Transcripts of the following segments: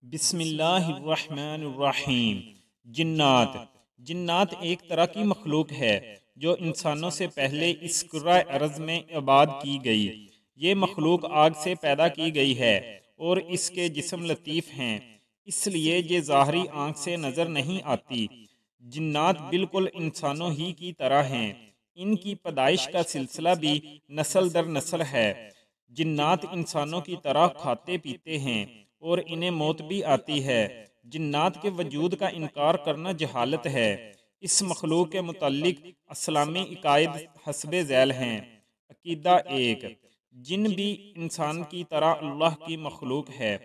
بسم اللہ الرحمن الرحیم۔ جنات ایک طرح کی مخلوق ہے جو انسانوں سے پہلے اس کرۂ ارض میں آباد کی گئی۔ یہ مخلوق آگ سے پیدا کی گئی ہے اور اس کے جسم لطیف ہیں، اس لیے یہ ظاہری آنکھ سے نظر نہیں آتی۔ جنات بالکل انسانوں ہی کی طرح ہیں۔ ان کی پیدائش کا سلسلہ بھی نسل در نسل ہے۔ جنات انسانوں کی طرح کھاتے پیتے ہیں اور انہیں موت بھی آتی ہے۔ جنات کے وجود کا انکار کرنا جہالت ہے۔ اس مخلوق کے متعلق اسلامی عقائد حسب ذیل ہیں۔ عقیدہ 1، جن بھی انسان کی طرح اللہ کی مخلوق ہے،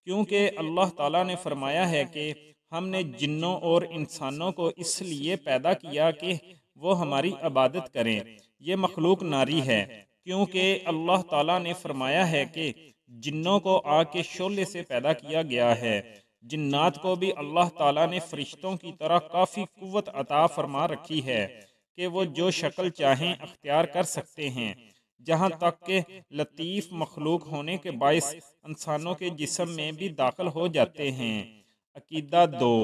کیونکہ اللہ تعالیٰ نے فرمایا ہے کہ ہم نے جنوں اور انسانوں کو اس لیے پیدا کیا کہ وہ ہماری عبادت کریں۔ یہ مخلوق ناری ہے، کیونکہ اللہ تعالیٰ نے فرمایا ہے کہ جنوں کو آگ کے شعلے سے پیدا کیا گیا ہے۔ جنات کو بھی اللہ تعالیٰ نے فرشتوں کی طرح کافی قوت عطا فرما رکھی ہے کہ وہ جو شکل چاہیں اختیار کر سکتے ہیں، جہاں تک کہ لطیف مخلوق ہونے کے باعث انسانوں کے جسم میں بھی داخل ہو جاتے ہیں۔ عقیدہ 2،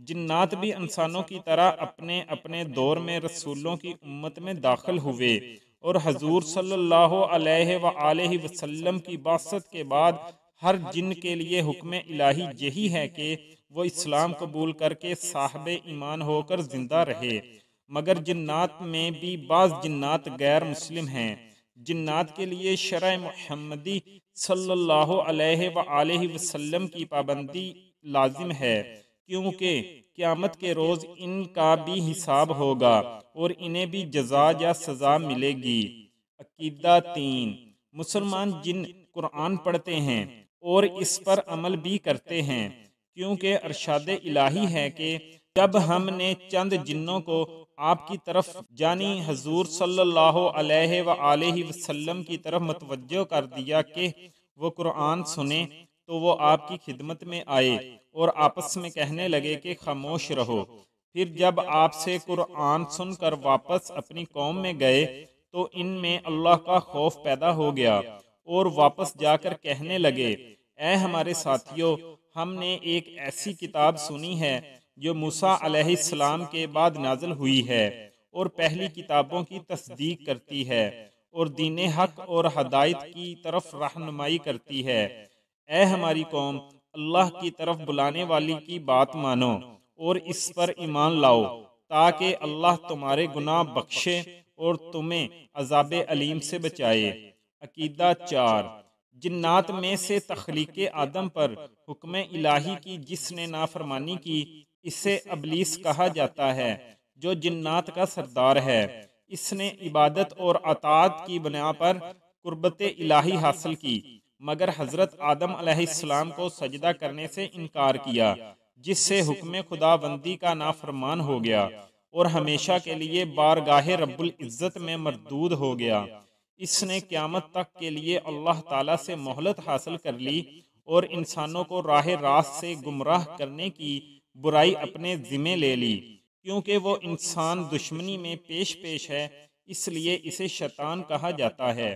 جنات بھی انسانوں کی طرح اپنے اپنے دور میں رسولوں کی امت میں داخل ہوئے اور حضور صلی اللہ علیہ وآلہ وسلم کی بعثت کے بعد ہر جن کے لیے حکم الہی یہی ہے کہ وہ اسلام قبول کر کے صاحب ایمان ہو کر زندہ رہے، مگر جنات میں بھی بعض جنات غیر مسلم ہیں۔ جنات کے لیے شرع محمدی صلی اللہ علیہ وآلہ وسلم کی پابندی لازم ہے، کیونکہ قیامت کے روز ان کا بھی حساب ہوگا اور انہیں بھی جزا یا سزا ملے گی۔ عقیدہ 3، مسلمان جن قرآن پڑھتے ہیں اور اس پر عمل بھی کرتے ہیں، کیونکہ ارشاد الہی ہے کہ جب ہم نے چند جنوں کو آپ کی طرف یعنی حضور صلی اللہ علیہ وآلہ وسلم کی طرف متوجہ کر دیا کہ وہ قرآن سنیں، تو وہ آپ کی خدمت میں آئے اور آپس میں کہنے لگے کہ خاموش رہو۔ پھر جب آپ سے قرآن سن کر واپس اپنی قوم میں گئے تو ان میں اللہ کا خوف پیدا ہو گیا اور واپس جا کر کہنے لگے، اے ہمارے ساتھیو، ہم نے ایک ایسی کتاب سنی ہے جو موسیٰ علیہ السلام کے بعد نازل ہوئی ہے اور پہلی کتابوں کی تصدیق کرتی ہے اور دین حق اور ہدایت کی طرف رہنمائی کرتی ہے۔ اے ہماری قوم، اللہ کی طرف بلانے والی کی بات مانو اور اس پر ایمان لاؤ تاکہ اللہ تمہارے گناہ بخشے اور تمہیں عذاب علیم سے بچائے۔ عقیدہ 4، جنات میں سے تخلیق آدم پر حکم الہی کی جس نے نافرمانی کی، اسے ابلیس کہا جاتا ہے، جو جنات کا سردار ہے۔ اس نے عبادت اور اطاعت کی بنا پر قربت الہی حاصل کی، مگر حضرت آدم علیہ السلام کو سجدہ کرنے سے انکار کیا، جس سے حکم خداوندی کا نافرمان ہو گیا اور ہمیشہ کے لیے بارگاہ رب العزت میں مردود ہو گیا۔ اس نے قیامت تک کے لیے اللہ تعالیٰ سے مہلت حاصل کر لی اور انسانوں کو راہ راست سے گمراہ کرنے کی برائی اپنے ذمے لے لی۔ کیونکہ وہ انسان دشمنی میں پیش ہے، اس لیے اسے شیطان کہا جاتا ہے۔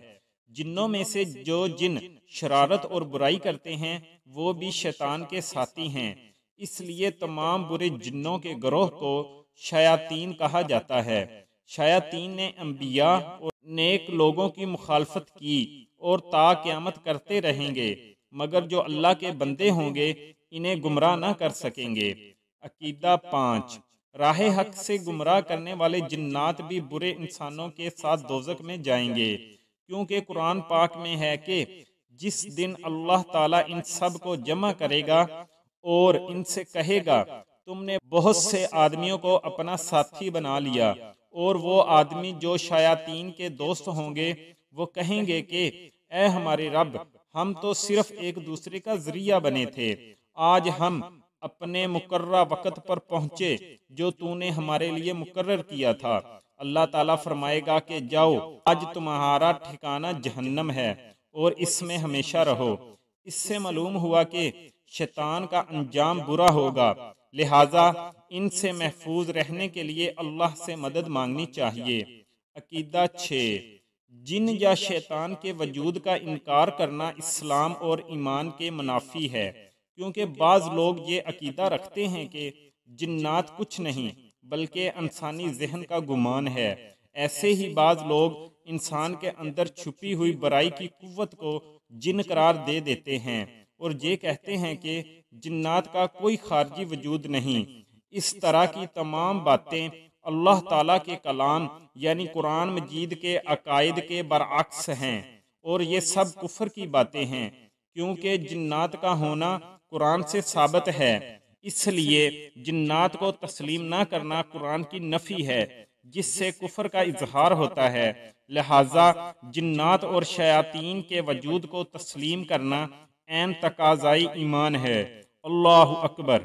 جنوں میں سے جو جن شرارت اور برائی کرتے ہیں وہ بھی شیطان کے ساتھی ہیں، اس لیے تمام برے جنوں کے گروہ کو شیاطین کہا جاتا ہے۔ شیاطین نے انبیاء اور نیک لوگوں کی مخالفت کی اور تا قیامت کرتے رہیں گے، مگر جو اللہ کے بندے ہوں گے انہیں گمراہ نہ کر سکیں گے۔ عقیدہ 5، راہ حق سے گمراہ کرنے والے جنات بھی برے انسانوں کے ساتھ دوزخ میں جائیں گے، کیونکہ قرآن پاک میں ہے کہ جس دن اللہ تعالیٰ ان سب کو جمع کرے گا اور ان سے کہے گا، تم نے بہت سے آدمیوں کو اپنا ساتھی بنا لیا، اور وہ آدمی جو شیاطین کے دوست ہوں گے وہ کہیں گے کہ اے ہمارے رب، ہم تو صرف ایک دوسرے کا ذریعہ بنے تھے، آج ہم اپنے مقررہ وقت پر پہنچے جو تو نے ہمارے لیے مقرر کیا تھا۔ اللہ تعالیٰ فرمائے گا کہ جاؤ، آج تمہارا ٹھکانہ جہنم ہے اور اس میں ہمیشہ رہو۔ اس سے معلوم ہوا کہ شیطان کا انجام برا ہوگا، لہٰذا ان سے محفوظ رہنے کے لیے اللہ سے مدد مانگنی چاہیے۔ عقیدہ 6، جن یا شیطان کے وجود کا انکار کرنا اسلام اور ایمان کے منافی ہے، کیونکہ بعض لوگ یہ عقیدہ رکھتے ہیں کہ جنات کچھ نہیں بلکہ انسانی ذہن کا گمان ہے۔ ایسے ہی بعض لوگ انسان کے اندر چھپی ہوئی برائی کی قوت کو جن قرار دے دیتے ہیں اور یہ کہتے ہیں کہ جنات کا کوئی خارجی وجود نہیں۔ اس طرح کی تمام باتیں اللہ تعالیٰ کے کلام یعنی قرآن مجید کے عقائد کے برعکس ہیں، اور یہ سب کفر کی باتیں ہیں، کیونکہ جنات کا ہونا قرآن سے ثابت ہے۔ اس لیے جنات کو تسلیم نہ کرنا قرآن کی نفی ہے، جس سے کفر کا اظہار ہوتا ہے۔ لہٰذا جنات اور شیاطین کے وجود کو تسلیم کرنا عین تقاضائی ایمان ہے۔ اللہ اکبر۔